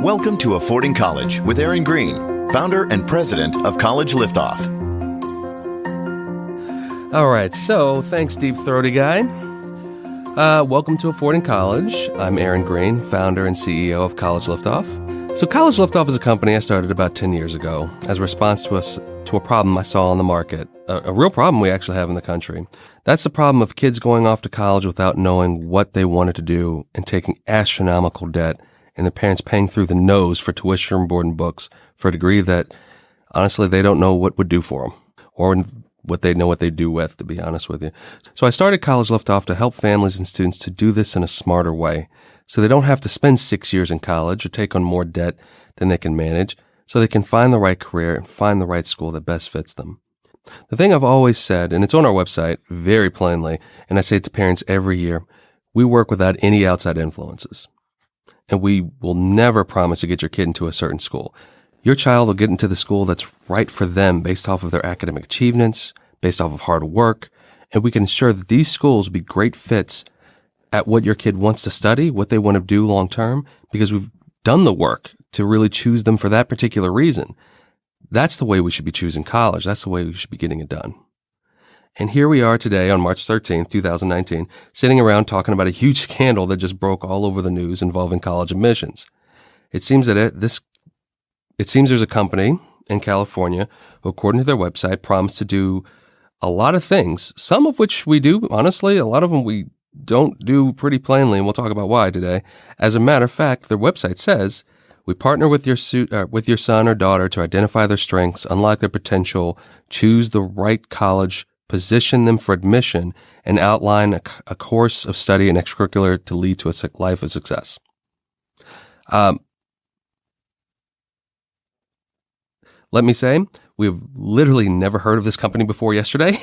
Welcome to Affording College with Aaron Green, founder and president of College Liftoff. All right, so thanks, Deep Throaty Guy. Welcome to Affording College. I'm Aaron Green, founder and CEO of College Liftoff. So College Liftoff is a company I started about 10 years ago as a response to a problem I saw on the market, a real problem we actually have in the country. That's the problem of kids going off to college without knowing what they wanted to do and taking astronomical debt, and their parents paying through the nose for tuition, board, and books for a degree that, honestly, they don't know what would do for them or what they know what they do with, to be honest with you. So I started College Liftoff to help families and students to do this in a smarter way so they don't have to spend 6 years in college or take on more debt than they can manage, so they can find the right career and find the right school that best fits them. The thing I've always said, and it's on our website very plainly, and I say it to parents every year, we work without any outside influences. And we will never promise to get your kid into a certain school. Your child will get into the school that's right for them based off of their academic achievements, based off of hard work, and we can ensure that these schools will be great fits at what your kid wants to study, what they want to do long term, because we've done the work to really choose them for that particular reason. That's the way we should be choosing college. That's the way we should be getting it done. And here we are today on March 13th, 2019, sitting around talking about a huge scandal that just broke all over the news involving college admissions. It seems that there's a company in California who, according to their website, promised to do a lot of things, some of which we do, honestly, a lot of them we don't do pretty plainly, and we'll talk about why today. As a matter of fact, their website says, we partner with your son or daughter to identify their strengths, unlock their potential, choose the right college, position them for admission, and outline a course of study and extracurricular to lead to a life of success. Let me say, we've literally never heard of this company before yesterday.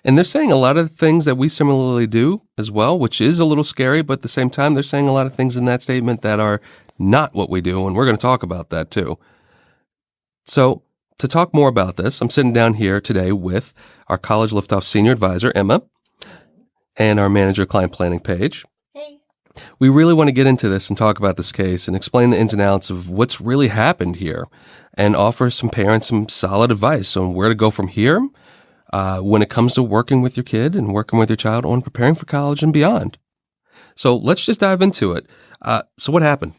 And they're saying a lot of things that we similarly do as well, which is a little scary, but at the same time, they're saying a lot of things in that statement that are not what we do, and we're going to talk about that too. So, to talk more about this, I'm sitting down here today with our College Liftoff Senior Advisor, Emma, and our Manager Client Planning, Paige. Hey. We really want to get into this and talk about this case and explain the ins and outs of what's really happened here and offer some parents some solid advice on where to go from here when it comes to working with your kid and working with your child on preparing for college and beyond. So let's just dive into it. So what happened?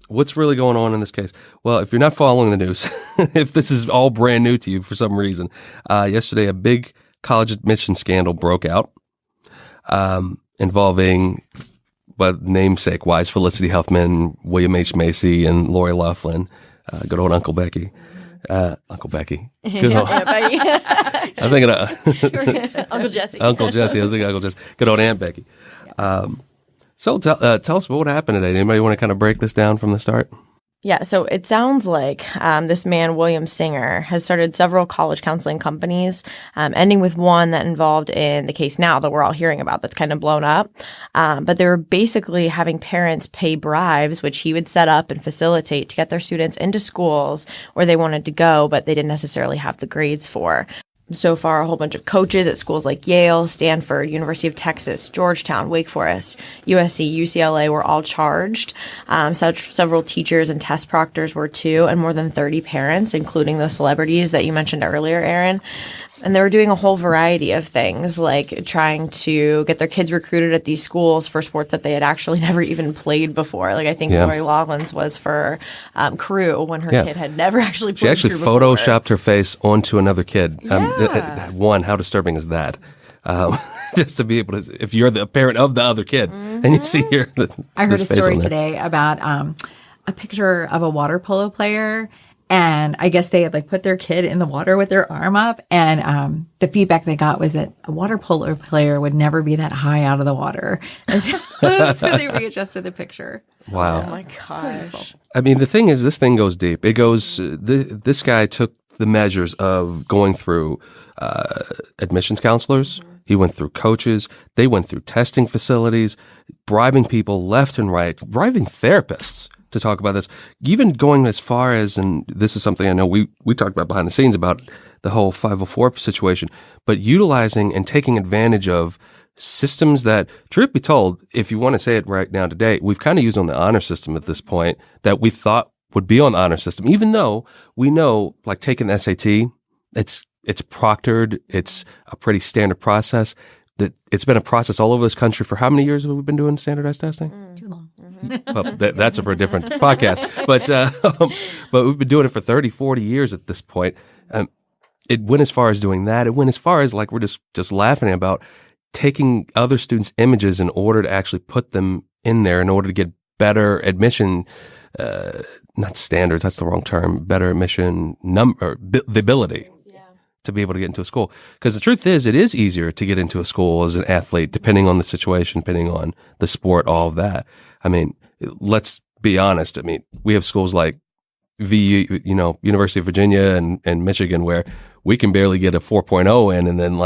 What's really going on in this case? Well, if you're not following the news, if this is all brand new to you for some reason, yesterday a big college admission scandal broke out involving, namesake-wise, Felicity Huffman, William H. Macy, and Lori Loughlin. Good old Uncle Becky. Uncle Becky. Good old, Becky. I'm thinking of Uncle Jesse. Uncle Jesse. I was thinking Uncle Jesse. Good old Aunt Becky. So tell us what happened today. Anybody want to kind of break this down from the start? Yeah, so it sounds like this man, William Singer, has started several college counseling companies, ending with one that involved in the case now that we're all hearing about that's kind of blown up. But they were basically having parents pay bribes, which he would set up and facilitate to get their students into schools where they wanted to go, but they didn't necessarily have the grades for. So far, a whole bunch of coaches at schools like Yale, Stanford, University of Texas, Georgetown, Wake Forest, USC, UCLA were all charged. Several teachers and test proctors were too, and more than 30 parents, including the celebrities that you mentioned earlier, Aaron. And they were doing a whole variety of things, like trying to get their kids recruited at these schools for sports that they had actually never even played before. Like I think Lori Loughlin's was for crew when her kid had never actually played. She actually crew before. photoshopped her face onto another kid. Yeah. One, how disturbing is that? Just to be able to, if you're the parent of the other kid and you see here. I heard a story today about a picture of a water polo player. And I guess they had put their kid in the water with their arm up. And the feedback they got was that a water polo player would never be that high out of the water. And so they readjusted the picture. Wow. Oh, my gosh. I mean, the thing is, this thing goes deep. It goes, this guy took the measures of going through admissions counselors. Mm-hmm. He went through coaches. They went through testing facilities, bribing people left and right, bribing therapists to talk about this, even going as far as, and this is something I know we talked about behind the scenes about the whole 504 situation, but utilizing and taking advantage of systems that, truth be told, if you want to say it right now today, we've kind of used on the honor system at this point that we thought would be on the honor system, even though we know, like taking the SAT, it's proctored, it's a pretty standard process. That it's been a process all over this country for how many years have we been doing standardized testing? Too long. Well, that's for a different podcast. But we've been doing it for 30, 40 years at this point. It went as far as doing that. It went as far as like we're just laughing about taking other students' images in order to actually put them in there in order to get better admission, not standards, that's the wrong term, better admission the ability to be able to get into a school. Because the truth is, it is easier to get into a school as an athlete, depending on the situation, depending on the sport, all of that. I mean, let's be honest. I mean, we have schools like University of Virginia and Michigan where we can barely get a 4.0 in, and then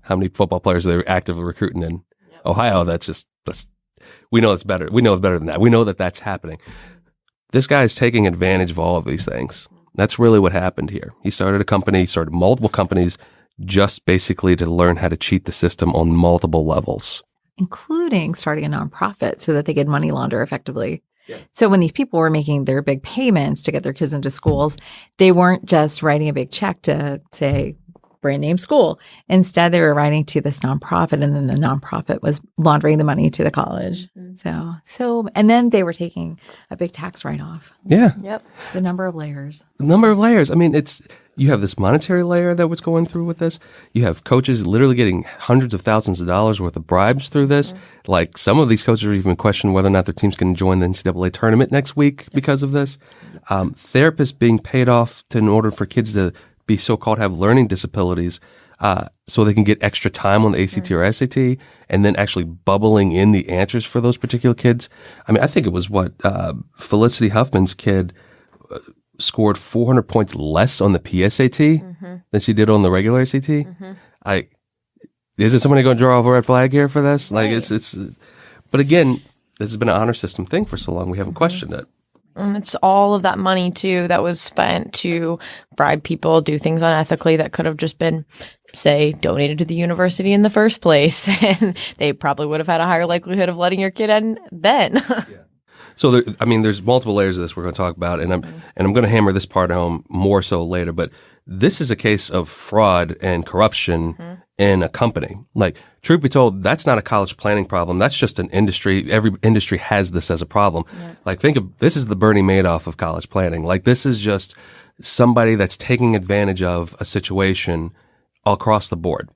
how many football players they're actively recruiting in Ohio. We know it's better. We know it's better than that. We know that that's happening. This guy is taking advantage of all of these things. That's really what happened here. He started multiple companies just basically to learn how to cheat the system on multiple levels. Including starting a nonprofit so that they could money launder effectively. Yeah. So when these people were making their big payments to get their kids into schools, they weren't just writing a big check to, say, brand name school. Instead, they were writing to this nonprofit, and then the nonprofit was laundering the money to the college. Mm-hmm. And then they were taking a big tax write-off. Yeah. Yep. The number of layers. I mean, you have this monetary layer that was going through with this. You have coaches literally getting hundreds of thousands of dollars worth of bribes through this. Mm-hmm. Like some of these coaches are even questioning whether or not their teams can join the NCAA tournament next week because of this. Therapists being paid off in order for kids to be so-called have learning disabilities so they can get extra time on the ACT or SAT, and then actually bubbling in the answers for those particular kids. I mean, I think it was Felicity Huffman's kid scored 400 points less on the PSAT than she did on the regular ACT. Isn't somebody going to draw off a red flag here for this? Like it's but again, this has been an honor system thing for so long. We haven't questioned it. And it's all of that money, too, that was spent to bribe people, do things unethically that could have just been, say, donated to the university in the first place. And they probably would have had a higher likelihood of letting your kid in then. So, there's multiple layers of this we're going to talk about, and I'm going to hammer this part home more so later. But this is a case of fraud and corruption in a company. Like, truth be told, that's not a college planning problem. That's just an industry. Every industry has this as a problem. Yeah. Like, think of this is the Bernie Madoff of college planning. Like, this is just somebody that's taking advantage of a situation all across the board.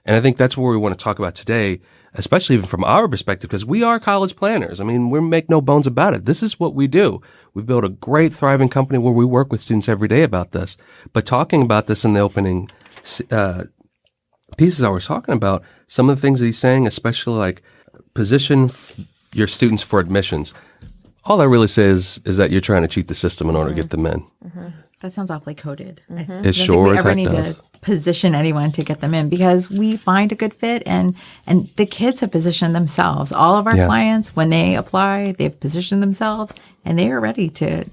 And I think that's what we want to talk about today, especially even from our perspective, because we are college planners. I mean, we make no bones about it. This is what we do. We've built a great, thriving company where we work with students every day about this. But talking about this in the opening pieces I was talking about, some of the things that he's saying, especially like position your students for admissions. All that really says is that you're trying to cheat the system in order to get them in. Mm-hmm. That sounds awfully coded. It sure as heck does. Position anyone to get them in because we find a good fit and the kids have positioned themselves. All of our clients, when they apply, they've positioned themselves and they are ready to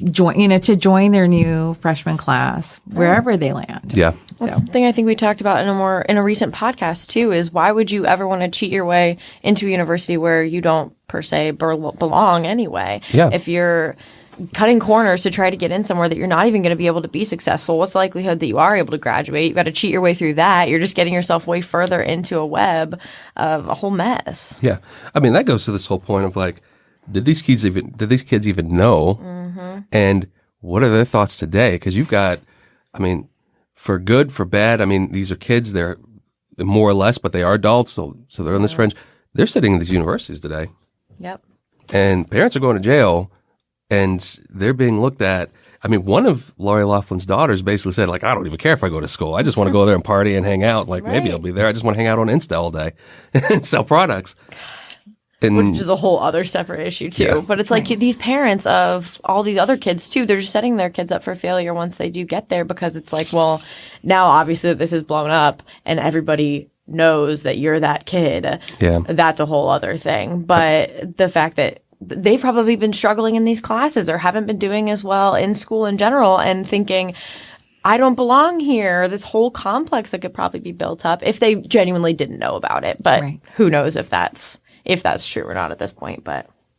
join their new freshman class wherever they land. Yeah. That's something I think we talked about in a recent podcast too, is why would you ever want to cheat your way into a university where you don't per se belong anyway? Yeah. If you're cutting corners to try to get in somewhere that you're not even going to be able to be successful, what's the likelihood that you are able to graduate? You've got to cheat your way through that. You're just getting yourself way further into a web of a whole mess. Yeah. I mean, that goes to this whole point of like, did these kids even know? Mm-hmm. And what are their thoughts today? Because you've got, for good, for bad, these are kids, they're more or less, but they are adults, so they're on this fringe. They're sitting in these universities today. Yep. And parents are going to jail. And they're being looked at. One of Lori Laughlin's daughters basically said, like, I don't even care if I go to school. I just want to go there and party and hang out. Like, maybe I'll be there. I just want to hang out on Insta all day and sell products. Which is a whole other separate issue, too. Yeah. But it's like these parents of all these other kids, too, they're just setting their kids up for failure once they do get there because it's like, well, now obviously that this is blown up and everybody knows that you're that kid. Yeah. That's a whole other thing. But the fact that they've probably been struggling in these classes or haven't been doing as well in school in general and thinking, I don't belong here. This whole complex that could probably be built up if they genuinely didn't know about it. But who knows if that's true or not at this point.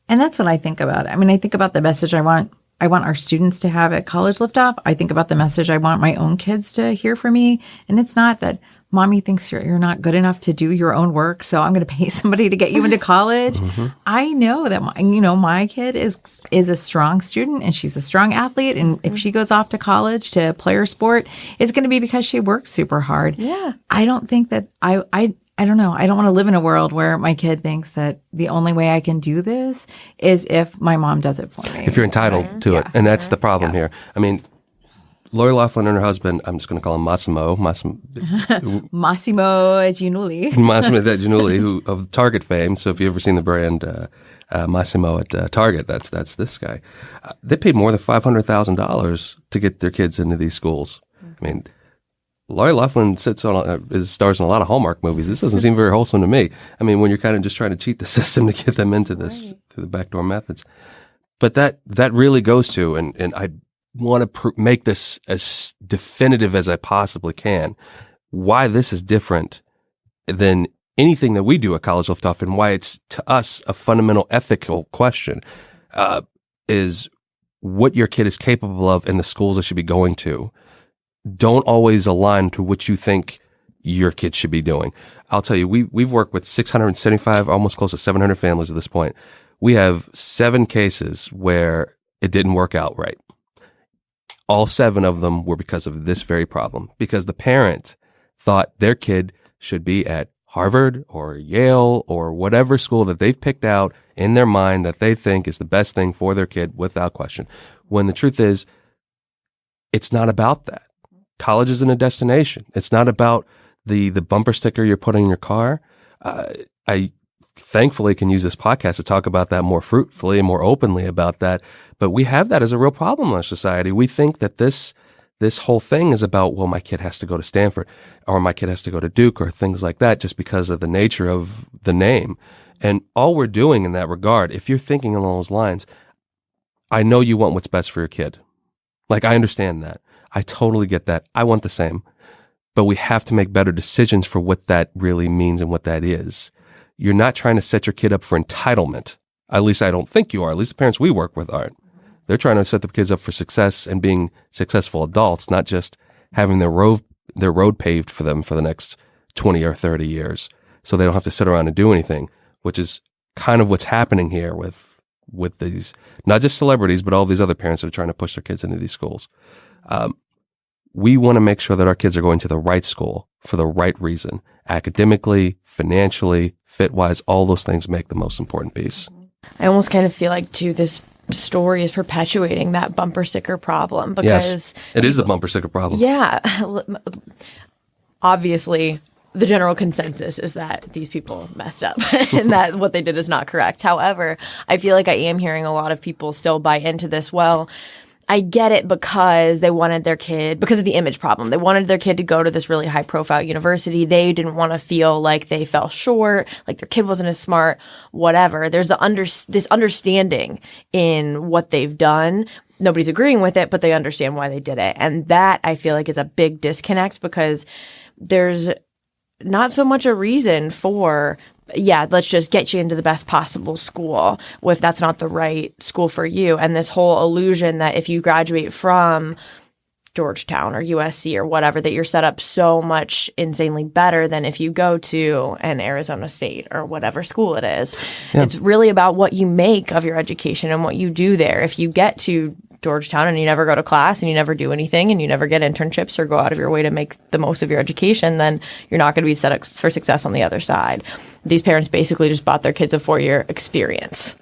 And that's what I think about. I mean, I think about the message I want our students to have at College Liftoff. I think about the message I want my own kids to hear from me. And it's not that mommy thinks you're not good enough to do your own work, so I'm going to pay somebody to get you into college. I know that my kid is a strong student and she's a strong athlete. And if she goes off to college to play her sport, it's going to be because she works super hard. Yeah. I don't think that I don't know. I don't want to live in a world where my kid thinks that the only way I can do this is if my mom does it for me. If you're entitled to it. And that's the problem here. I mean, Lori Loughlin and her husband, I'm just going to call him Massimo Giannulli. Massimo Giannulli, who of Target fame. So if you've ever seen the brand Massimo at Target, that's this guy. They paid more than $500,000 to get their kids into these schools. I mean, Lori Loughlin stars in a lot of Hallmark movies. This doesn't seem very wholesome to me. I mean, when you're kind of just trying to cheat the system to get them into this through the backdoor methods. But that really goes to, and I want to make this as definitive as I possibly can, why this is different than anything that we do at College Liftoff, and why it's, to us, a fundamental ethical question, is what your kid is capable of in the schools they should be going to don't always align to what you think your kid should be doing. I'll tell you, we've worked with 675, almost close to 700 families at this point. We have 7 cases where it didn't work out right. All 7 of them were because of this very problem, because the parent thought their kid should be at Harvard or Yale or whatever school that they've picked out in their mind that they think is the best thing for their kid without question. When the truth is, it's not about that. College isn't a destination. It's not about the bumper sticker you're putting in your car. I thankfully can use this podcast to talk about that more fruitfully and more openly about that. But we have that as a real problem in our society. We think that this whole thing is about, well, my kid has to go to Stanford or my kid has to go to Duke or things like that just because of the nature of the name. And all we're doing in that regard, if you're thinking along those lines, I know you want what's best for your kid. Like, I understand that. I totally get that. I want the same. But we have to make better decisions for what that really means and what that is. You're not trying to set your kid up for entitlement. At least I don't think you are. At least the parents we work with aren't. They're trying to set the kids up for success and being successful adults, not just having their road paved for them for the next 20 or 30 years so they don't have to sit around and do anything, which is kind of what's happening here with these, not just celebrities, but all these other parents that are trying to push their kids into these schools. We want to make sure that our kids are going to the right school for the right reason. Academically, financially, fit-wise, all those things make the most important piece. I almost kind of feel like, too, this story is perpetuating that bumper sticker problem because... Yes, it is a bumper sticker problem. Yeah. Obviously, the general consensus is that these people messed up and that what they did is not correct. However, I feel like I am hearing a lot of people still buy into this. Well, I get it because they wanted their kid, because of the image problem. They wanted their kid to go to this really high profile university. They didn't want to feel like they fell short, like their kid wasn't as smart, whatever. There's this understanding in what they've done. Nobody's agreeing with it, but they understand why they did it. And that, I feel like, is a big disconnect because there's not so much a reason for, let's just get you into the best possible school if that's not the right school for you. And this whole illusion that if you graduate from Georgetown or USC or whatever, that you're set up so much insanely better than if you go to an Arizona State or whatever school it is. Yeah. It's really about what you make of your education and what you do there. If you get to Georgetown and you never go to class and you never do anything and you never get internships or go out of your way to make the most of your education, then you're not going to be set up for success on the other side. These parents basically just bought their kids a 4-year experience.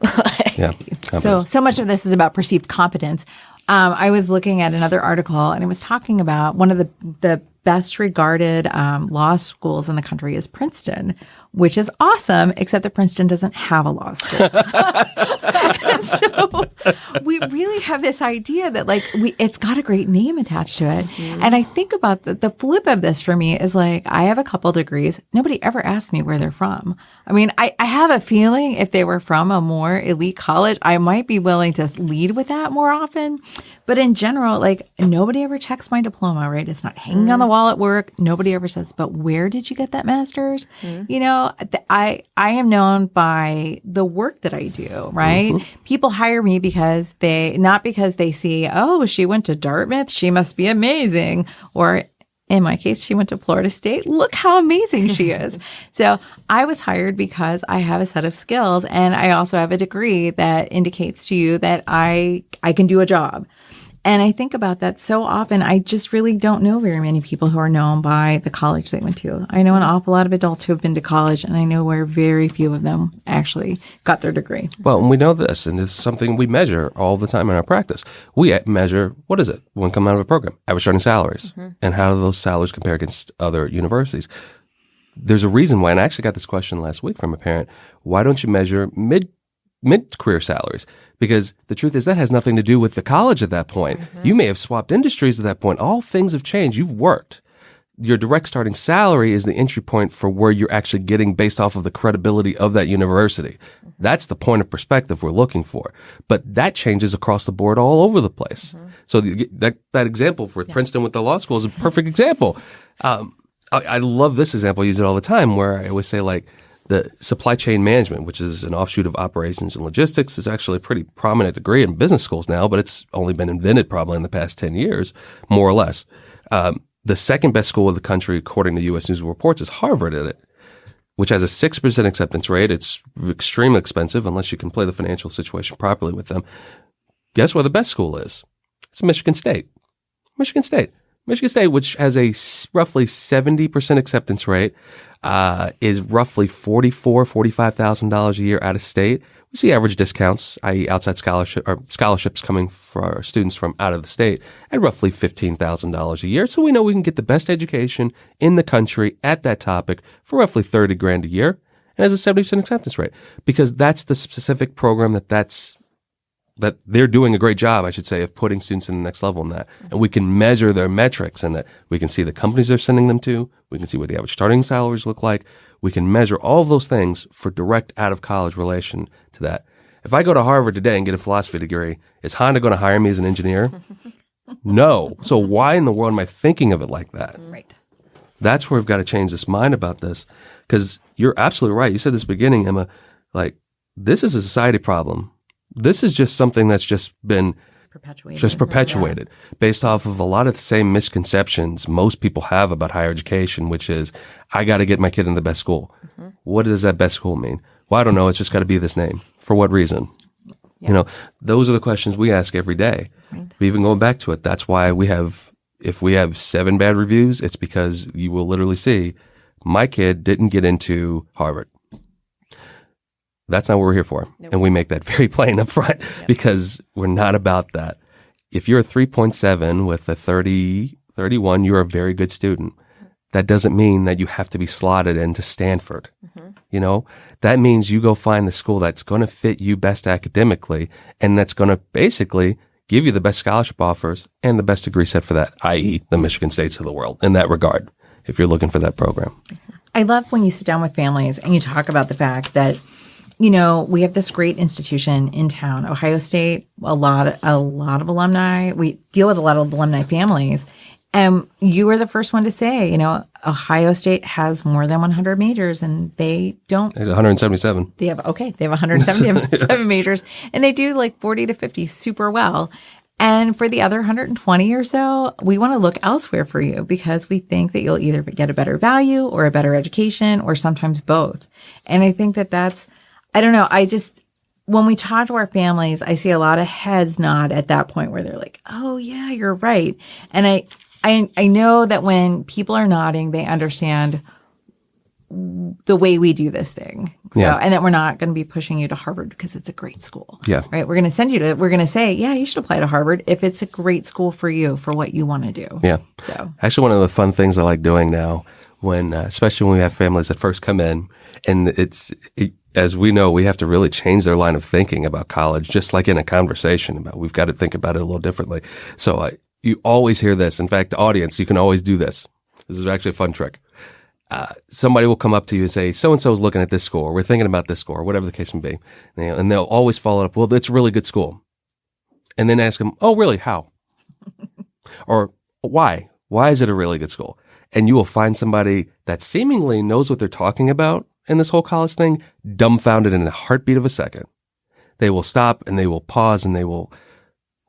Yeah. So much of this is about perceived competence. I was looking at another article and it was talking about one of the best regarded law schools in the country is Princeton, which is awesome, except that Princeton doesn't have a law school. And so we really have this idea that like it's got a great name attached to it. Mm-hmm. And I think about the flip of this for me is like, I have a couple degrees. Nobody ever asked me where they're from. I mean, I have a feeling if they were from a more elite college, I might be willing to lead with that more often. But in general, like nobody ever checks my diploma, right? It's not hanging on the wall at work. Nobody ever says, but where did you get that master's? You know, I am known by the work that I do, right? People hire me not because they see, oh, she went to Dartmouth, she must be amazing. Or in my case, she went to Florida State. Look how amazing she is. So I was hired because I have a set of skills, and I also have a degree that indicates to you that I can do a job. And I think about that so often. I just really don't know very many people who are known by the college they went to. I know an awful lot of adults who have been to college, and I know where very few of them actually got their degree. Well, and we know this, and it's something we measure all the time in our practice. We measure, what is it when come out of a program? Average starting salaries. And how do those salaries compare against other universities? There's a reason why, and I actually got this question last week from a parent, why don't you measure mid-career salaries? Because the truth is that has nothing to do with the college at that point. You may have swapped industries at that point. All things have changed. You've worked. Your direct starting salary is the entry point for where you're actually getting based off of the credibility of that university. That's the point of perspective we're looking for. But that changes across the board all over the place. So that example for Princeton with the law school is a perfect example. I love this example. I use it all the time where I always say like, the supply chain management, which is an offshoot of operations and logistics, is actually a pretty prominent degree in business schools now, but it's only been invented probably in the past 10 years, more or less. The second best school in the country, according to U.S. News and Reports, is Harvard in it, which has a 6% acceptance rate. It's extremely expensive unless you can play the financial situation properly with them. Guess where the best school is? It's Michigan State. Michigan State, which has a roughly 70% acceptance rate, is roughly $45,000 a year out of state. We see average discounts, i.e. outside scholarships coming for our students from out of the state at roughly $15,000 a year. So we know we can get the best education in the country at that topic for roughly $30,000 a year and has a 70% acceptance rate because that's the specific program that they're doing a great job, I should say, of putting students in the next level in that. And we can measure their metrics and that we can see the companies they're sending them to. We can see what the average starting salaries look like. We can measure all of those things for direct out-of-college relation to that. If I go to Harvard today and get a philosophy degree, is Honda going to hire me as an engineer? No. So why in the world am I thinking of it like that? Right. That's where we've got to change this mind about this because you're absolutely right. You said this beginning, Emma, like this is a society problem. This is just something that's just been perpetuated based off of a lot of the same misconceptions most people have about higher education, which is, I got to get my kid in the best school. What does that best school mean? Well, I don't know. It's just got to be this name. For what reason? Yeah. You know, those are the questions we ask every day. Right. But even going back to it, that's why if we have 7 bad reviews, it's because you will literally see, my kid didn't get into Harvard. That's not what we're here for. Nope. And we make that very plain up front because we're not about that. If you're a 3.7 with a 31, you're a very good student. That doesn't mean that you have to be slotted into Stanford. You know, that means you go find the school that's going to fit you best academically and that's going to basically give you the best scholarship offers and the best degree set for that, i.e. the Michigan States of the world in that regard, if you're looking for that program. I love when you sit down with families and you talk about the fact that, you know, we have this great institution in town, Ohio State, a lot of alumni. We deal with a lot of alumni families. And you were the first one to say, you know, Ohio State has more than 100 majors and they don't. There's 177. They have 177 majors and they do like 40 to 50 super well. And for the other 120 or so, we want to look elsewhere for you because we think that you'll either get a better value or a better education or sometimes both. And I think that that's, I don't know, when we talk to our families, I see a lot of heads nod at that point where they're like, oh yeah, you're right. And I know that when people are nodding, they understand the way we do this thing. So, Yeah. and that we're not going to be pushing you to Harvard because it's a great school. Yeah. Right. We're going to say, yeah, you should apply to Harvard if it's a great school for you, for what you want to do. Yeah. So Actually, one of the fun things I like doing now, when especially when we have families that first come in, and as we know, we have to really change their line of thinking about college, just like in a conversation about, we've got to think about it a little differently. So you always hear this. In fact, the audience, you can always do this. This is actually a fun trick. Somebody will come up to you and say, so-and-so is looking at this school, or we're thinking about this school, or whatever the case may be. And they'll always follow up, well, that's a really good school. And then ask them, oh, really? How? Or why? Why is it a really good school? And you will find somebody that seemingly knows what they're talking about in this whole college thing, dumbfounded in a heartbeat of a second. They will stop and they will pause and they will,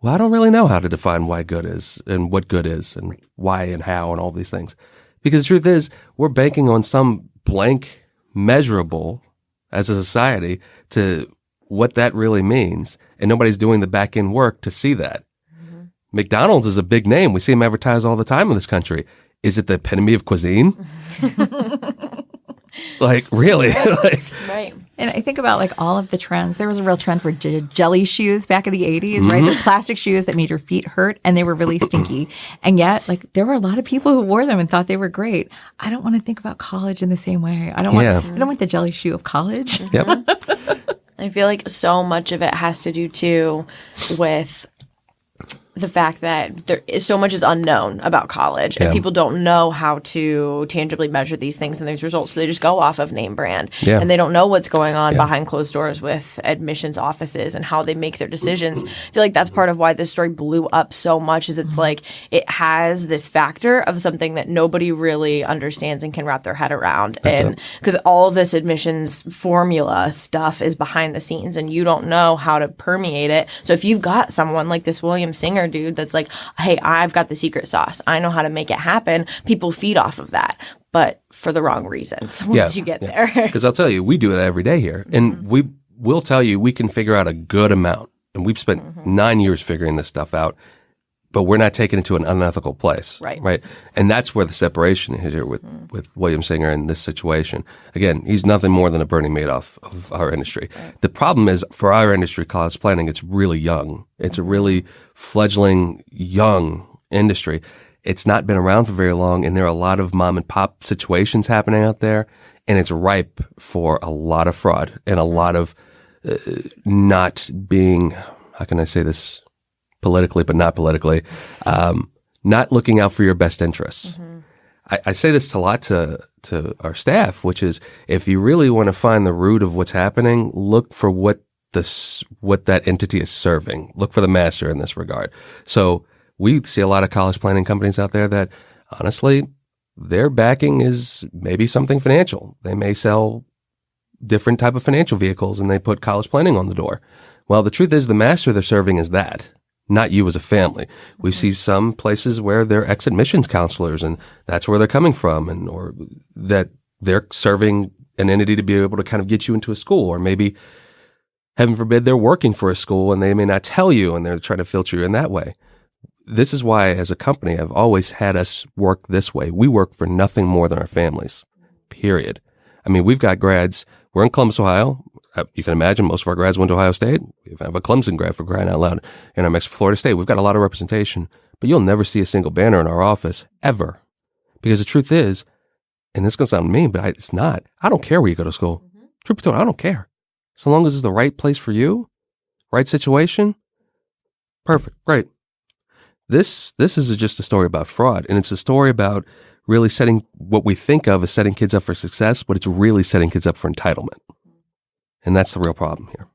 well, I don't really know how to define why good is and what good is and why and how and all these things. Because the truth is, we're banking on some blank measurable as a society to what that really means. And nobody's doing the back end work to see that. Mm-hmm. McDonald's is a big name. We see them advertised all the time in this country. Is it the epitome of cuisine? Like, really? Right. And I think about like all of the trends. There was a real trend for jelly shoes back in the 80s, right? The plastic shoes that made your feet hurt and they were really stinky. And yet, like, there were a lot of people who wore them and thought they were great. I don't want to think about college in the same way. I don't want the jelly shoe of college. Yep. I feel like so much of it has to do too with the fact that there is so much is unknown about college and people don't know how to tangibly measure these things and these results. So they just go off of name brand and they don't know what's going on behind closed doors with admissions offices and how they make their decisions. I feel like that's part of why this story blew up so much is it's like it has this factor of something that nobody really understands and can wrap their head around. And because all of this admissions formula stuff is behind the scenes and you don't know how to permeate it. So if you've got someone like this William Singer dude that's like, hey, I've got the secret sauce. I know how to make it happen. People feed off of that, but for the wrong reasons once you get there. Because I'll tell you, we do it every day here. And we will tell you we can figure out a good amount. And we've spent 9 years figuring this stuff out, but we're not taking it to an unethical place. Right. And that's where the separation is here with William Singer in this situation. Again, he's nothing more than a Bernie Madoff of our industry. Right. The problem is for our industry, college planning, it's really young. It's a really fledgling young industry. It's not been around for very long, and there are a lot of mom and pop situations happening out there, and it's ripe for a lot of fraud and a lot of not being, how can I say this, politically, but not politically, not looking out for your best interests. I say this a lot to our staff, which is if you really want to find the root of what's happening, look for what that entity is serving. Look for the master in this regard. So we see a lot of college planning companies out there that honestly, their backing is maybe something financial. They may sell different type of financial vehicles and they put college planning on the door. Well, the truth is the master they're serving is that. Not you as a family. We see some places where they're ex-admissions counselors and that's where they're coming from or that they're serving an entity to be able to kind of get you into a school or maybe, heaven forbid, they're working for a school and they may not tell you and they're trying to filter you in that way. This is why as a company, I've always had us work this way. We work for nothing more than our families, period. I mean, we've got grads. We're in Columbus, Ohio. You can imagine most of our grads went to Ohio State. We have a Clemson grad for crying out loud. And I'm Florida State. We've got a lot of representation, but you'll never see a single banner in our office ever. Because the truth is, and this is going to sound mean, but it's not. I don't care where you go to school. Truth be told, I don't care. So long as it's the right place for you, right situation, perfect, great. This is just a story about fraud. And it's a story about really setting what we think of as setting kids up for success, but it's really setting kids up for entitlement. And that's the real problem here.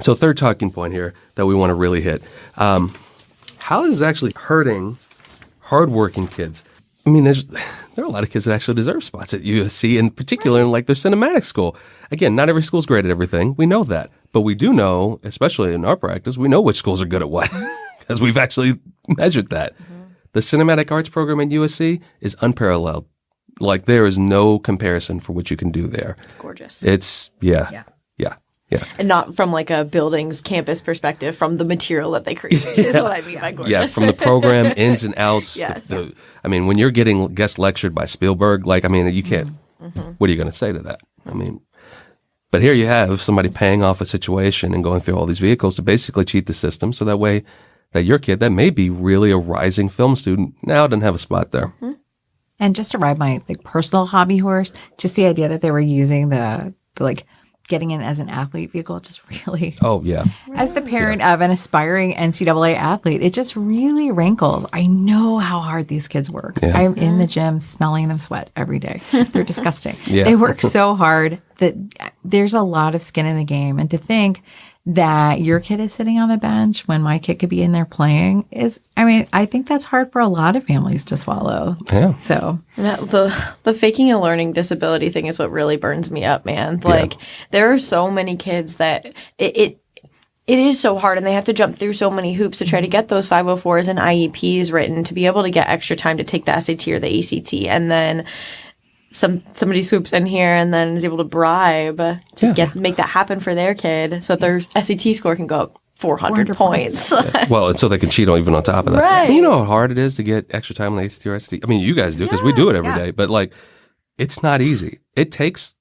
So third talking point here that we want to really hit. How is this actually hurting hardworking kids? I mean, there are a lot of kids that actually deserve spots at USC, in particular in like their cinematic school. Again, not every school's great at everything. We know that. But we do know, especially in our practice, we know which schools are good at what because we've actually measured that. The cinematic arts program at USC is unparalleled. Like there is no comparison for what you can do there. It's gorgeous. It's, yeah. And not from like a building's campus perspective, from the material that they create is what I mean by gorgeous. Yeah, from the program, ins and outs. Yes. I mean, when you're getting guest lectured by Spielberg, like, I mean, you can't, What are you going to say to that? I mean, but here you have somebody paying off a situation and going through all these vehicles to basically cheat the system, so that way that your kid that may be really a rising film student now doesn't have a spot there. And just to ride my personal hobby horse, just the idea that they were using the getting in as an athlete vehicle just really. Oh, yeah. As the parent of an aspiring NCAA athlete, it just really rankles. I know how hard these kids work. Yeah. I'm in the gym smelling them sweat every day. They're disgusting. Yeah. They work so hard that there's a lot of skin in the game. And to think that your kid is sitting on the bench when my kid could be in there playing I think that's hard for a lot of families to swallow. Yeah. So The faking a learning disability thing is what really burns me up, man. Like, there are so many kids that it is so hard, and they have to jump through so many hoops to try to get those 504s and IEPs written to be able to get extra time to take the SAT or the ACT, and then somebody swoops in here and then is able to bribe to make that happen for their kid, so their SAT score can go up 400 points. Well, and so they can cheat even on top of that. Right. I mean, you know how hard it is to get extra time on the ACT or SAT? I mean, you guys do because we do it every day. But it's not easy. It takes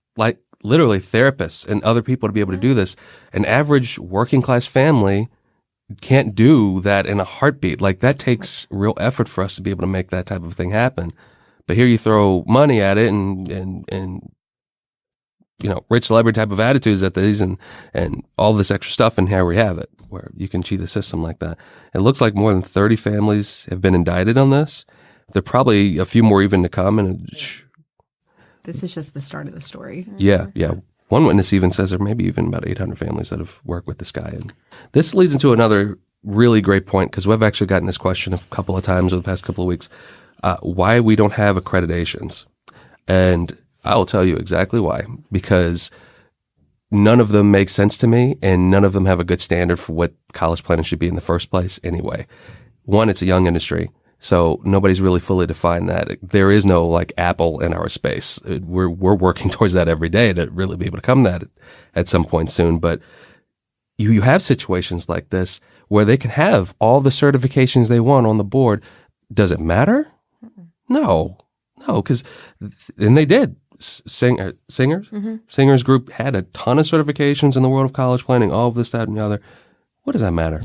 literally therapists and other people to be able to do this. An average working class family can't do that in a heartbeat. That takes real effort for us to be able to make that type of thing happen. But here you throw money at it and rich celebrity type of attitudes at these and all this extra stuff, and here we have it, where you can cheat a system like that. It looks like more than 30 families have been indicted on this. There are probably a few more even to come. And this is just the start of the story. Yeah. One witness even says there may be even about 800 families that have worked with this guy. And this leads into another really great point, because we've actually gotten this question a couple of times over the past couple of weeks. Why we don't have accreditations. And I will tell you exactly why. Because none of them make sense to me, and none of them have a good standard for what college planning should be in the first place anyway. One, it's a young industry, so nobody's really fully defined that. There is no Apple in our space. We're working towards that every day to really be able to come to that at some point soon. But you have situations like this where they can have all the certifications they want on the board. Does it matter? No, because and they did. Singers group had a ton of certifications in the world of college planning, all of this, that, and the other. What does that matter?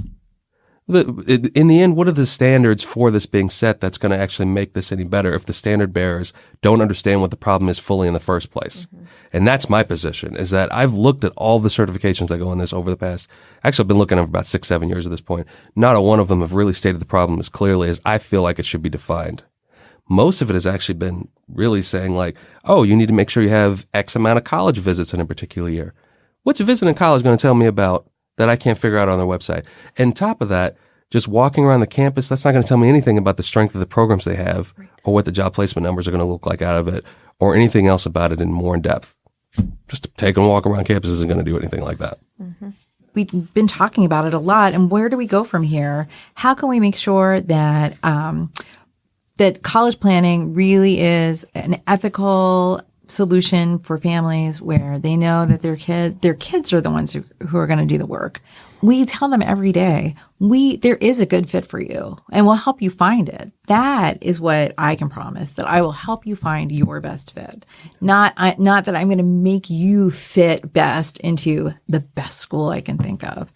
In the end, what are the standards for this being set that's going to actually make this any better if the standard bearers don't understand what the problem is fully in the first place? And that's my position, is that I've looked at all the certifications that go in this over the past, actually I've been looking at them for about 6-7 years at this point. Not a one of them have really stated the problem as clearly as I feel like it should be defined. Most of it has actually been really saying oh, you need to make sure you have X amount of college visits in a particular year. What's a visit in college going to tell me about that I can't figure out on their website? And top of that, just walking around the campus, that's not going to tell me anything about the strength of the programs they have or what the job placement numbers are going to look like out of it or anything else about it in more in depth. Just to take a walk around campus isn't going to do anything like that. We've been talking about it a lot. And where do we go from here? How can we make sure that that college planning really is an ethical solution for families where they know that their kids are the ones who are going to do the work? We tell them every day, there is a good fit for you and we'll help you find it. That is what I can promise, that I will help you find your best fit. Not that I'm going to make you fit best into the best school I can think of.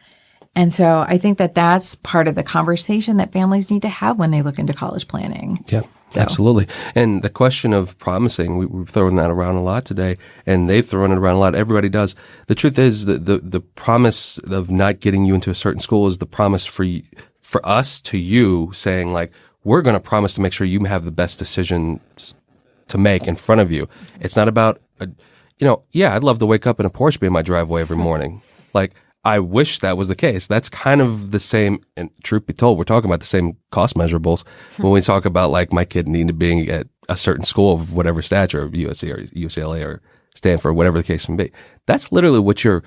And so I think that that's part of the conversation that families need to have when they look into college planning. Yeah, absolutely. And the question of promising, we've thrown that around a lot today, and they've thrown it around a lot. Everybody does. The truth is that the promise of not getting you into a certain school is the promise for us to you, saying we're going to promise to make sure you have the best decisions to make in front of you. It's not about, I'd love to wake up in a Porsche be in my driveway every morning. I wish that was the case. That's kind of the same, and truth be told, we're talking about the same cost measurables when we talk about my kid needing to be at a certain school of whatever stature, USC or UCLA or Stanford, whatever the case may be. That's literally what you're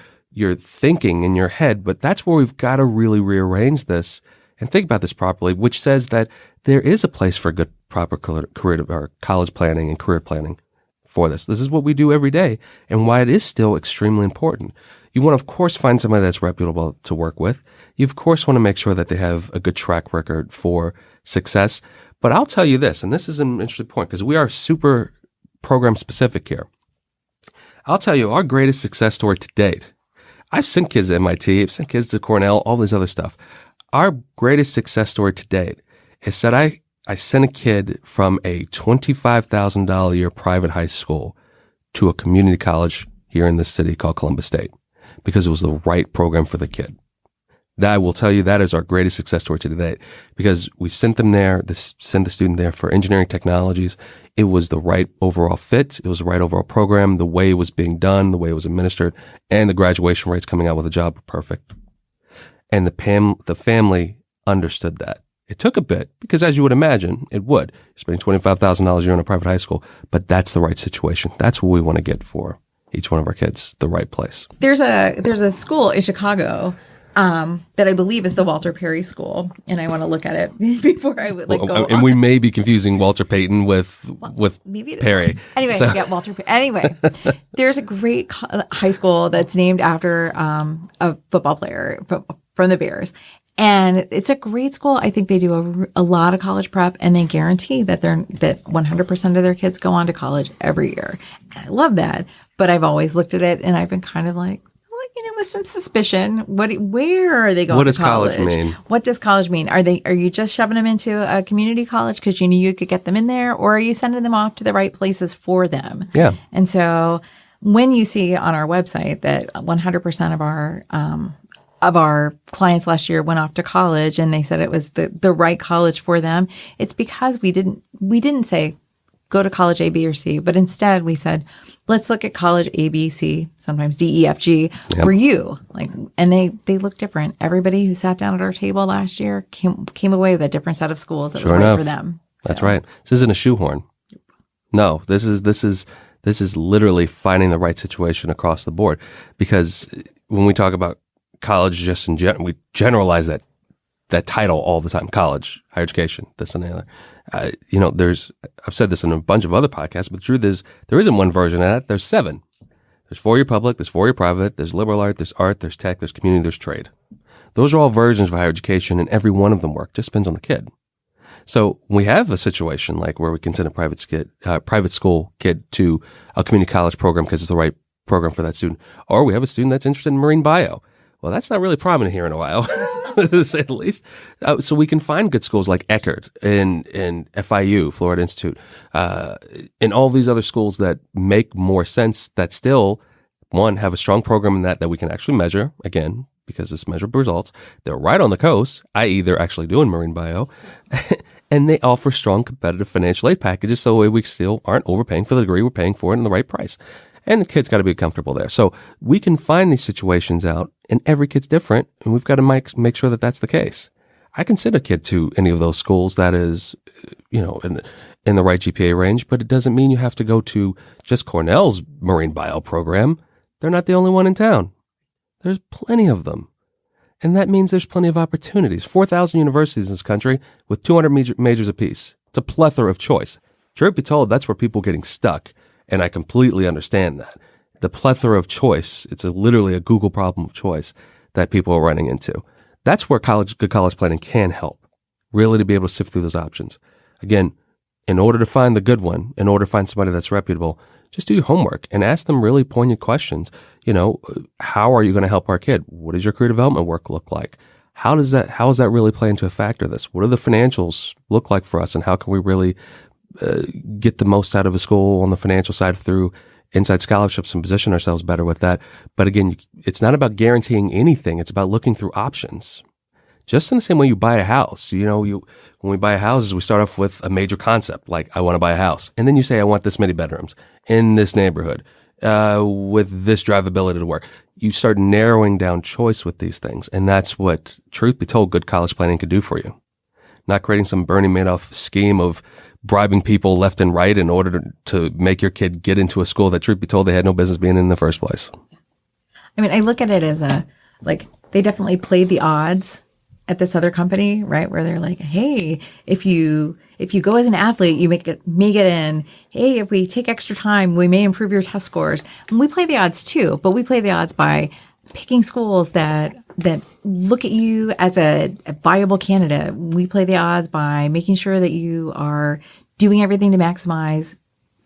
thinking in your head, but that's where we've got to really rearrange this and think about this properly, which says that there is a place for good, proper career or college planning and career planning for this. This is what we do every day and why it is still extremely important. You want to, of course, find somebody that's reputable to work with. You, of course, want to make sure that they have a good track record for success. But I'll tell you this, and this is an interesting point because we are super program specific here. I'll tell you, our greatest success story to date, I've sent kids to MIT, I've sent kids to Cornell, all this other stuff. Our greatest success story to date is that I sent a kid from a $25,000 a year private high school to a community college here in this city called Columbus State because it was the right program for the kid. That I will tell you, that is our greatest success story to date because we sent them there, sent the student there for engineering technologies. It was the right overall fit. It was the right overall program. The way it was being done, the way it was administered, and the graduation rates coming out with a job were perfect. And the family understood that. It took a bit because, as you would imagine, it would. You're spending $25,000 a year in a private high school, but that's the right situation. That's what we want to get for each one of our kids, the right place. There's a school in Chicago that I believe is the Walter Perry School, and I want to look at it before I would go. And we may be confusing Walter Payton with maybe Perry. Anyway, So- yeah, Walter. Anyway, there's a great high school that's named after a football player from the Bears. And it's a great school. I think they do a lot of college prep, and they guarantee that 100% of their kids go on to college every year. And I love that. But I've always looked at it, and I've been kind of like, with some suspicion. Where are they going? What does to college? college mean? What does college mean? Are you just shoving them into a community college because you knew you could get them in there, or are you sending them off to the right places for them? Yeah. And so when you see on our website that 100% of our clients last year went off to college and they said it was the right college for them, it's because we didn't say go to college A, B, or C, but instead we said, let's look at college A, B, C, sometimes D, E, F, G for you. And they look different. Everybody who sat down at our table last year came away with a different set of schools that were right for them. That's right. This isn't a shoehorn. No, this is literally finding the right situation across the board. Because when we talk about college, just in general, we generalize that title all the time. College, higher education, this and the other. I've said this in a bunch of other podcasts, but the truth is there isn't one version of that. There's 7. There's 4-year public, there's 4-year private, there's liberal art, there's tech, there's community, there's trade. Those are all versions of higher education, and every one of them work. Just depends on the kid. So we have a situation like where we can send a private school kid to a community college program because it's the right program for that student. Or we have a student that's interested in marine bio. Well, that's not really prominent here in Ohio, to say the least. So we can find good schools like Eckerd and FIU, Florida Institute, and all these other schools that make more sense that still, one, have a strong program in that we can actually measure, again, because it's measurable results. They're right on the coast, i.e. they're actually doing marine bio, and they offer strong competitive financial aid packages so we still aren't overpaying for the degree, we're paying for it in the right price. And the kid's got to be comfortable there. So we can find these situations out, and every kid's different, and we've got to make sure that that's the case. I can send a kid to any of those schools that is, in the right GPA range, but it doesn't mean you have to go to just Cornell's marine bio program. They're not the only one in town. There's plenty of them. And that means there's plenty of opportunities. 4,000 universities in this country with 200 majors apiece. It's a plethora of choice. Truth be told, that's where people are getting stuck. And I completely understand that. The plethora of choice, it's literally a Google problem of choice that people are running into. That's where good college planning can help, really to be able to sift through those options. Again, in order to find the good one, in order to find somebody that's reputable, just do your homework and ask them really poignant questions. How are you going to help our kid? What does your career development work look like? How does that really play into a factor of this? What do the financials look like for us, and how can we really get the most out of a school on the financial side through inside scholarships and position ourselves better with that? But again, it's not about guaranteeing anything. It's about looking through options. Just in the same way you buy a house, when we buy houses, we start off with a major concept, like I want to buy a house. And then you say, I want this many bedrooms in this neighborhood, with this drivability to work. You start narrowing down choice with these things. And that's what, truth be told, good college planning can do for you. Not creating some Bernie Madoff scheme of bribing people left and right in order to make your kid get into a school that, truth be told, they had no business being in the first place. I mean, I look at it as they definitely played the odds at this other company, right? Where they're like, hey, if you go as an athlete, you may get in. Hey, if we take extra time, we may improve your test scores. And we play the odds too, but we play the odds by picking schools that look at you as a viable candidate. We play the odds by making sure that you are doing everything to maximize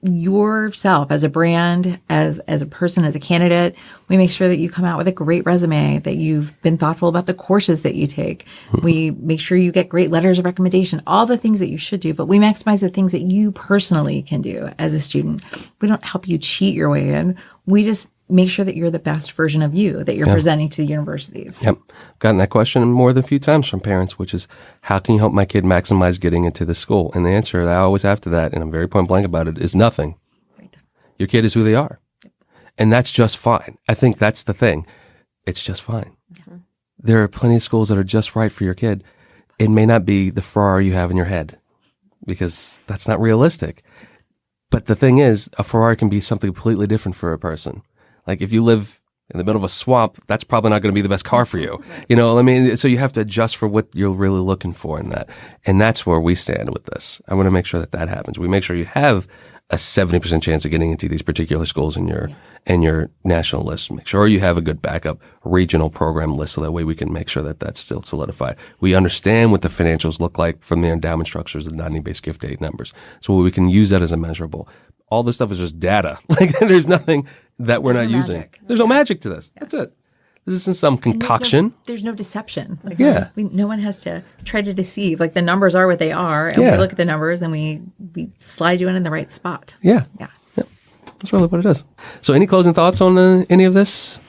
yourself as a brand, as a person, as a candidate. We make sure that you come out with a great resume, that you've been thoughtful about the courses that you take. We make sure you get great letters of recommendation, all the things that you should do, but we maximize the things that you personally can do as a student. We don't help you cheat your way in. We just make sure that you're the best version of you that you're presenting to the universities. Yep. Gotten that question more than a few times from parents, which is, how can you help my kid maximize getting into the school? And the answer that I always have to that, and I'm very point blank about it, is nothing. Right. Your kid is who they are. Yep. And that's just fine. I think that's the thing. It's just fine. Mm-hmm. There are plenty of schools that are just right for your kid. It may not be the Ferrari you have in your head, because that's not realistic. But the thing is, a Ferrari can be something completely different for a person. Like if you live in the middle of a swamp, that's probably not going to be the best car for you. You know what I mean? So you have to adjust for what you're really looking for in that. And that's where we stand with this. I want to make sure that happens. We make sure you have a 70% chance of getting into these particular schools in your national list. Make sure you have a good backup regional program list, so that way we can make sure that that's still solidified. We understand what the financials look like from the endowment structures and non-based gift aid numbers, so we can use that as a measurable. All this stuff is just data. Like there's nothing that we're not using. Magic. There's no magic to this. That's it. This isn't some concoction. There's no deception. Like, yeah. No one has to try to deceive. Like the numbers are what they are, and we look at the numbers and we slide you in the right spot. Yeah. Yeah. That's really what it is. So any closing thoughts on any of this?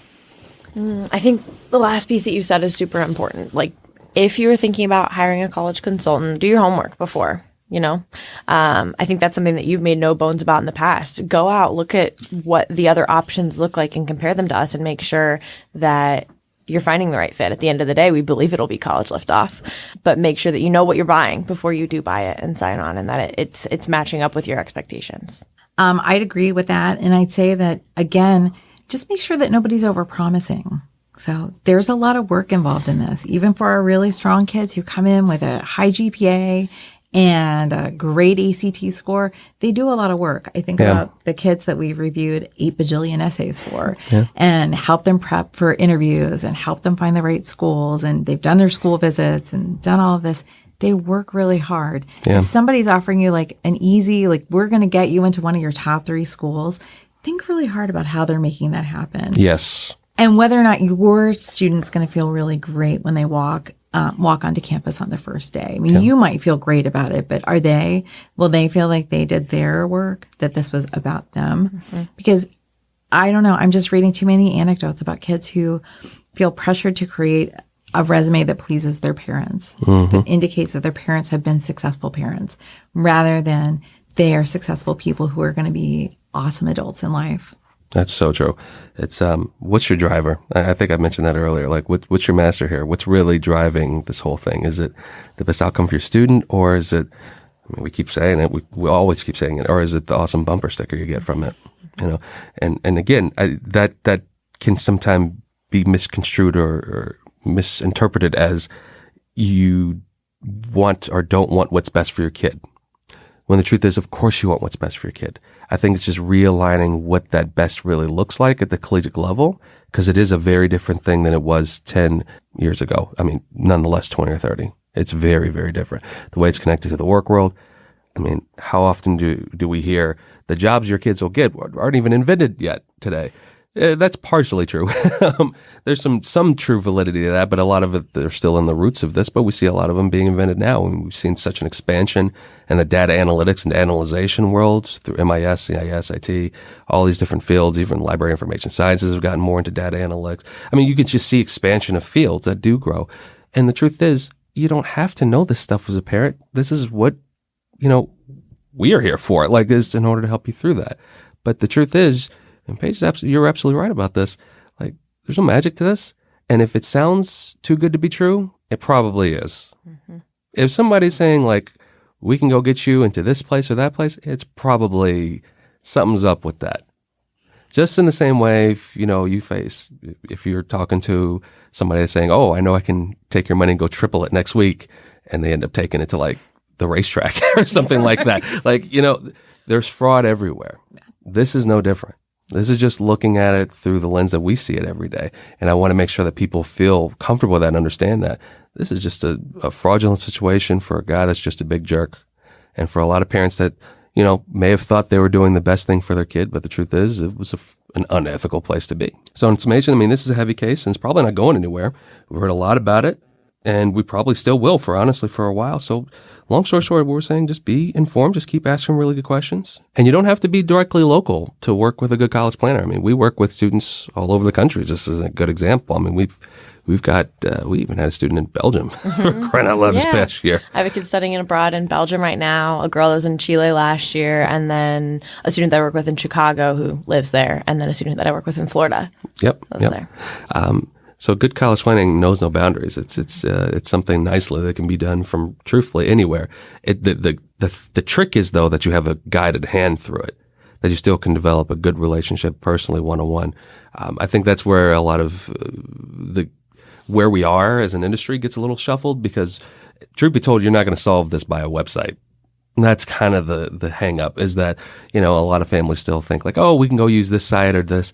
I think the last piece that you said is super important. Like if you're thinking about hiring a college consultant, do your homework before. I think that's something that you've made no bones about in the past. Go out, look at what the other options look like and compare them to us, and make sure that you're finding the right fit. At the end of the day, we believe it'll be College Liftoff, but make sure that you know what you're buying before you do buy it and sign on, and that it's matching up with your expectations. I'd agree with that. And I'd say that, again, just make sure that nobody's overpromising. So there's a lot of work involved in this, even for our really strong kids who come in with a high GPA and a great ACT score. They do a lot of work. I think about the kids that we've reviewed 8 bajillion essays for and help them prep for interviews and help them find the right schools. And they've done their school visits and done all of this. They work really hard. Yeah. If somebody's offering you like an easy, like we're going to get you into one of your top 3 schools, think really hard about how they're making that happen. Yes. And whether or not your student's going to feel really great when they walk onto campus on the first day. I mean, you might feel great about it, but will they feel like they did their work, that this was about them? Mm-hmm. Because I don't know, I'm just reading too many anecdotes about kids who feel pressured to create a resume that pleases their parents, that indicates that their parents have been successful parents, rather than they are successful people who are going to be awesome adults in life. That's so true. It's what's your driver? I think I mentioned that earlier. Like, what's your master here? What's really driving this whole thing? Is it the best outcome for your student, or is it? I mean, we keep saying it. We always keep saying it. Or is it the awesome bumper sticker you get from it? And again, that can sometimes be misconstrued or misinterpreted as you want or don't want what's best for your kid. When the truth is, of course you want what's best for your kid. I think it's just realigning what that best really looks like at the collegiate level, because it is a very different thing than it was 10 years ago. I mean, nonetheless, 20 or 30. It's very, very different. The way it's connected to the work world. I mean, how often do we hear the jobs your kids will get aren't even invented yet today? That's partially true. There's some true validity to that, but a lot of it, they're still in the roots of this, but we see a lot of them being invented now. And we've seen such an expansion in the data analytics and analyzation worlds through MIS, CIS, IT, all these different fields. Even library information sciences have gotten more into data analytics. I mean, you can just see expansion of fields that do grow. And the truth is, you don't have to know this stuff as a parent. This is what, we are here for, like this, in order to help you through that. But the truth is, and Paige, you're absolutely right about this. Like, there's no magic to this. And if it sounds too good to be true, it probably is. Mm-hmm. If somebody's saying, like, we can go get you into this place or that place, it's probably something's up with that. Just in the same way, if you're talking to somebody that's saying, oh, I know I can take your money and go triple it next week, and they end up taking it to, like, the racetrack or something like that. Like, there's fraud everywhere. This is no different. This is just looking at it through the lens that we see it every day. And I want to make sure that people feel comfortable with that and understand that this is just a fraudulent situation for a guy that's just a big jerk. And for a lot of parents that, may have thought they were doing the best thing for their kid, but the truth is it was an unethical place to be. So in summation, this is a heavy case and it's probably not going anywhere. We've heard a lot about it and we probably still will for a while. So long story short, what we're saying, just be informed, just keep asking really good questions. And you don't have to be directly local to work with a good college planner. We work with students all over the country. Just as a good example. We even had a student in Belgium for crying out loud this past year. I have a kid studying abroad in Belgium right now, a girl that was in Chile last year, and then a student that I work with in Chicago who lives there, and then a student that I work with in Florida. Yep. Lives there. So good college planning knows no boundaries. It's something nicely that can be done from truthfully anywhere. The trick is though that you have a guided hand through it, that you still can develop a good relationship personally one-on-one. I think that's where a lot of where we are as an industry gets a little shuffled because truth be told, you're not going to solve this by a website. And that's kind of the hang up is that, a lot of families still think like, oh, we can go use this site or this.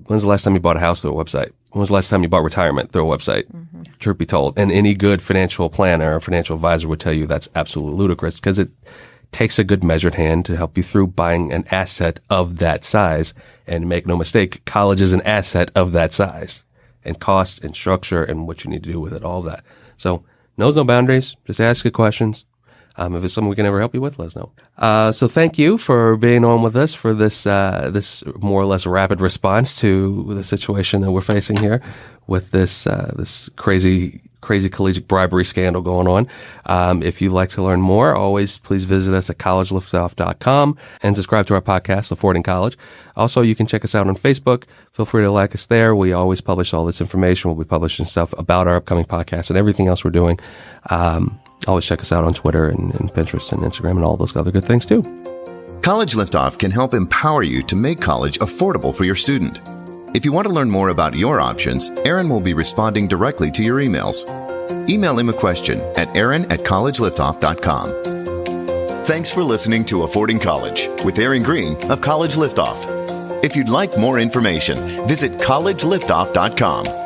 When's the last time you bought a house through a website? When was the last time you bought retirement through a website? Mm-hmm. Truth be told. And any good financial planner or financial advisor would tell you that's absolutely ludicrous because it takes a good measured hand to help you through buying an asset of that size. And make no mistake, college is an asset of that size. And cost and structure and what you need to do with it, all of that. So knows no boundaries. Just ask good questions. If it's something we can ever help you with, let us know. So thank you for being on with us for this more or less rapid response to the situation that we're facing here with this crazy collegiate bribery scandal going on. If you'd like to learn more, always please visit us at collegeliftoff.com and subscribe to our podcast, Affording College. Also, you can check us out on Facebook. Feel free to like us there. We always publish all this information. We'll be publishing stuff about our upcoming podcast and everything else we're doing. Always check us out on Twitter and Pinterest and Instagram and all those other good things too. College Liftoff can help empower you to make college affordable for your student. If you want to learn more about your options, Aaron will be responding directly to your emails. Email him a question at aaron@collegeliftoff.com. Thanks for listening to Affording College with Aaron Green of College Liftoff. If you'd like more information, visit collegeliftoff.com.